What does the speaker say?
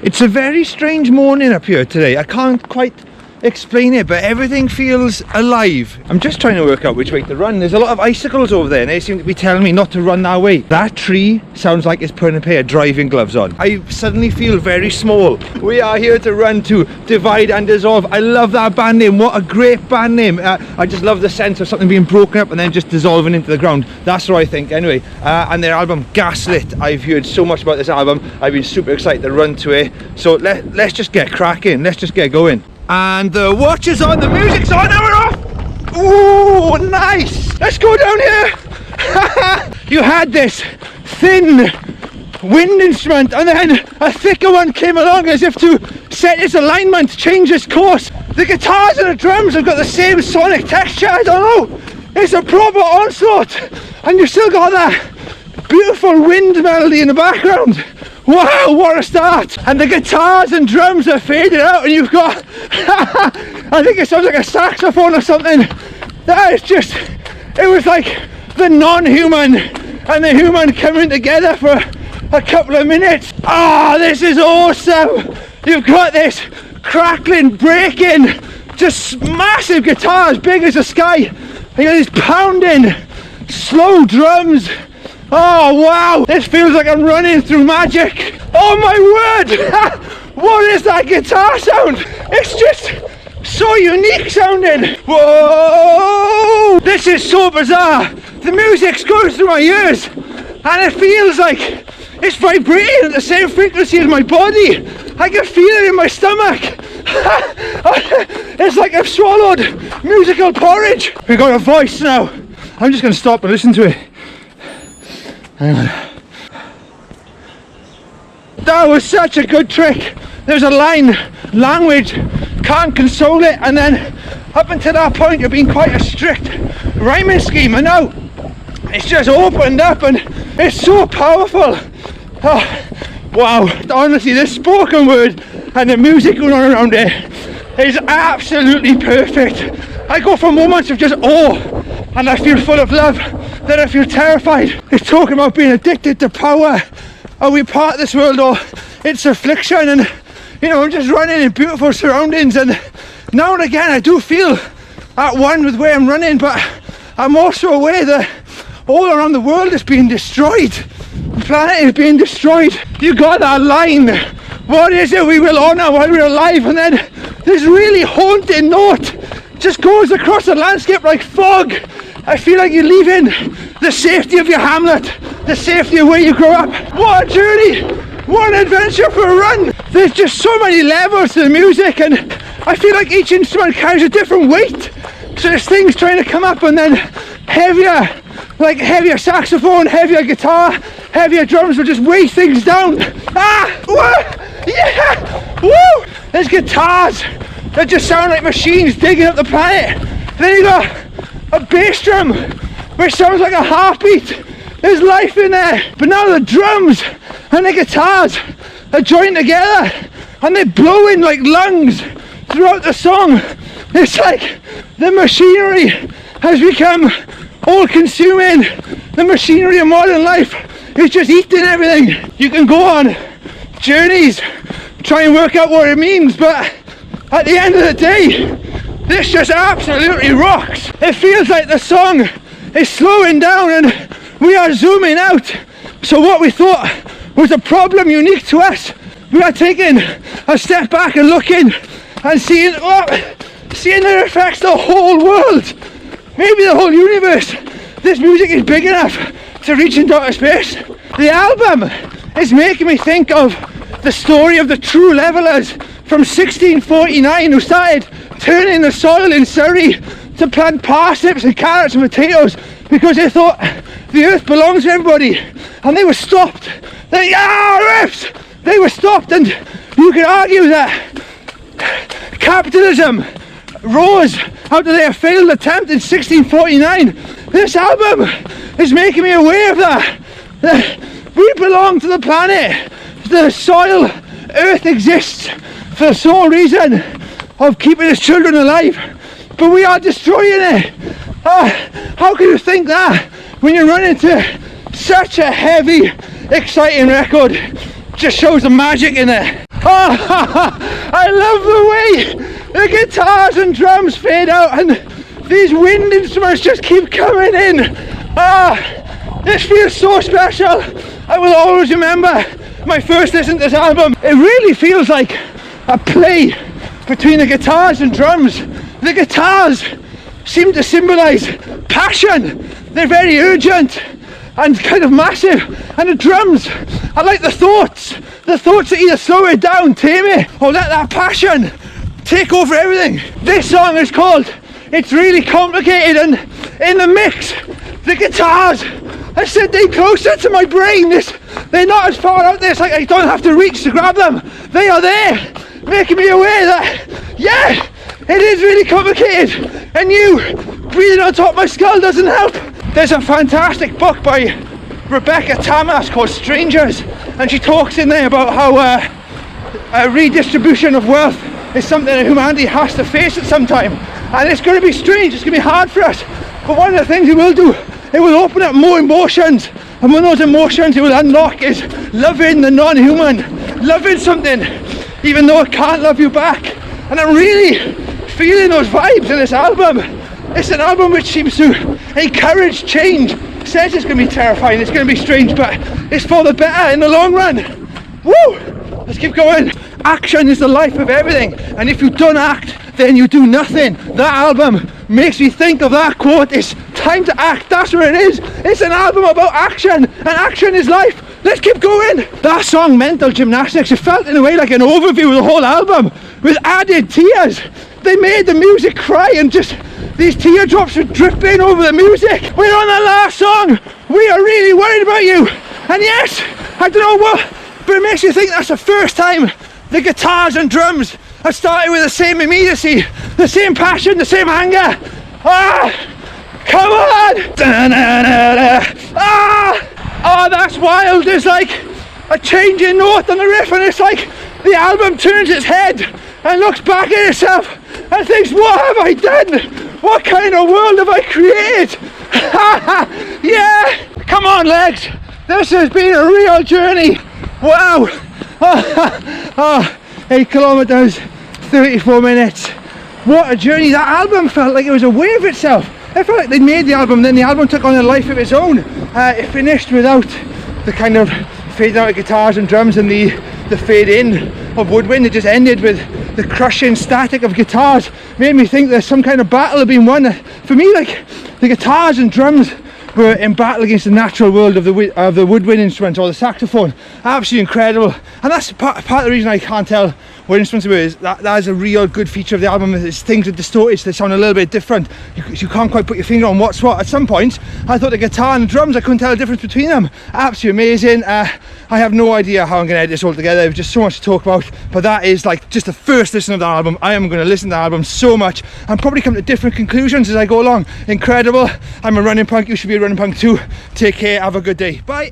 It's a very strange morning up here today. I can't quite explain it, but everything feels alive. I'm just trying to work out which way to run. There's a lot of icicles over there and they seem to be telling me not to run that way. That tree sounds like it's putting a pair of driving gloves on. I suddenly feel very small. We are here to run to Divide and Dissolve. I love that band name. What a great band name. I just love the sense of something being broken up and then just dissolving into the ground. That's what I think anyway. And their album Gaslit, I've heard so much about this album. I've been super excited to run to it. So let's just get cracking. Let's just get going. And the watch is on, the music's on, now we're off! Ooh, nice! Let's go down here! You had this thin wind instrument and then a thicker one came along as if to set its alignment, change its course. The guitars and the drums have got the same sonic texture, I don't know. It's a proper onslaught and you've still got that beautiful wind melody in the background. Wow, what a start! And the guitars and drums are faded out and you've got I think it sounds like a saxophone or something. That is just, it was like the non-human and the human coming together for a couple of minutes. Ah, this is awesome! You've got this crackling, breaking, just massive guitars big as the sky. You got these pounding, slow drums. Oh wow, this feels like I'm running through magic. Oh my word! What is that guitar sound? It's just so unique sounding. Whoa! This is so bizarre. The music's going through my ears and it feels like it's vibrating at the same frequency as my body. I can feel it in my stomach. It's like I've swallowed musical porridge. We've got a voice now. I'm just going to stop and listen to it. Hang on. That was such a good trick. There's a line, language can't console it, and then up until that point you're being quite a strict rhyming scheme, and now it's just opened up and it's so powerful. Oh, wow, honestly the spoken word and the music going on around it is absolutely perfect. I go from moments of just awe and I feel full of love, then I feel terrified. It's talking about being addicted to power. Are we part of this world or it's affliction? And you know, I'm just running in beautiful surroundings and now and again I do feel at one with where I'm running, but I'm also aware that all around the world is being destroyed. The planet is being destroyed. You got that line, what is it we will honour while we're alive, and then this really haunting note just goes across the landscape like fog. I feel like you're leaving the safety of your hamlet, the safety of where you grew up. What a journey, what an adventure for a run. There's just so many levels to the music and I feel like each instrument carries a different weight. So there's things trying to come up and then heavier, like heavier saxophone, heavier guitar, heavier drums will just weigh things down. Ah, whoa, yeah, woo. There's guitars that just sound like machines digging up the planet. Then you got a bass drum which sounds like a heartbeat. There's life in there, but now the drums and the guitars are joined together and they're blowing like lungs throughout the song. It's like the machinery has become all consuming. The machinery of modern life is just eating everything. You can go on journeys, try and work out what it means, but at the end of the day, this just absolutely rocks. It feels like the song is slowing down and we are zooming out. So what we thought was a problem unique to us, we are taking a step back and looking and seeing that it affects the whole world, maybe the whole universe. This music is big enough to reach into outer space. The album is making me think of the story of the true levelers from 1649 who started turning the soil in Surrey to plant parsnips and carrots and potatoes because they thought the earth belongs to everybody, and they were stopped. They were stopped, and you could argue that capitalism rose out of their failed attempt in 1649. This album is making me aware of that we belong to the planet. The soil, earth exists for the sole reason of keeping its children alive, but we are destroying it. How can you think that when you run into such a heavy, exciting record? Just shows the magic in it. Oh, I love the way the guitars and drums fade out and these wind instruments just keep coming in. This feels so special. I will always remember my first listen to this album. It really feels like a play between the guitars and drums. The guitars seem to symbolise passion. They're very urgent and kind of massive. And the drums are like the thoughts that either slow it down, tame it, or let that passion take over everything. This song is called It's Really Complicated, and in the mix, the guitars are sitting closer to my brain. They're not as far out there, it's like I don't have to reach to grab them. They are there, making me aware that, yeah, it is really complicated, and you breathing on top of my skull doesn't help. There's a fantastic book by Rebecca Tamas called Strangers, and she talks in there about how a redistribution of wealth is something that humanity has to face at some time, and it's going to be strange, it's going to be hard for us, but one of the things it will do, it will open up more emotions, and one of those emotions it will unlock is loving the non-human, loving something even though it can't love you back. And I'm really feeling those vibes in this album. It's an album which seems to encourage change. It says it's going to be terrifying, it's going to be strange, but it's for the better in the long run. Woo! Let's keep going. Action is the life of everything, and if you don't act, then you do nothing. That album makes me think of that quote, it's time to act, that's what it is. It's an album about action, and action is life. Let's keep going. That song, Mental Gymnastics, it felt in a way like an overview of the whole album, with added tears. They made the music cry, and just these teardrops were dripping over the music. We're on the last song. We are really worried about you. And yes, I don't know what, but it makes you think that's the first time the guitars and drums have started with the same immediacy, the same passion, the same anger. Come on! Oh, that's wild. There's like a change in note on the riff, and it's like the album turns its head and looks back at itself and thinks, what have I done? What kind of world have I created? Yeah! Come on, legs. This has been a real journey. Wow. 8 kilometers, 34 minutes. What a journey. That album felt like it was a wave itself. I felt like they'd made the album, then the album took on a life of its own. It finished without the kind of fade out of guitars and drums and the fade in of woodwind. It just ended with the crushing static of guitars. Made me think there's some kind of battle had been won. For me, like, the guitars and drums were in battle against the natural world of the woodwind instrument or the saxophone. Absolutely incredible. And that's part of the reason I can't tell what instruments it is. That is a real good feature of the album, is things are distorted, so they sound a little bit different. You can't quite put your finger on what's what. At some points I thought the guitar and the drums, I couldn't tell the difference between them. Absolutely amazing. I have no idea how I'm going to edit this all together. There's just so much to talk about, but that is like just the first listen of the album. I am going to listen to the album so much and probably come to different conclusions as I go along. Incredible. I'm a running punk, you should be a running punk too. Take care, have a good day, bye.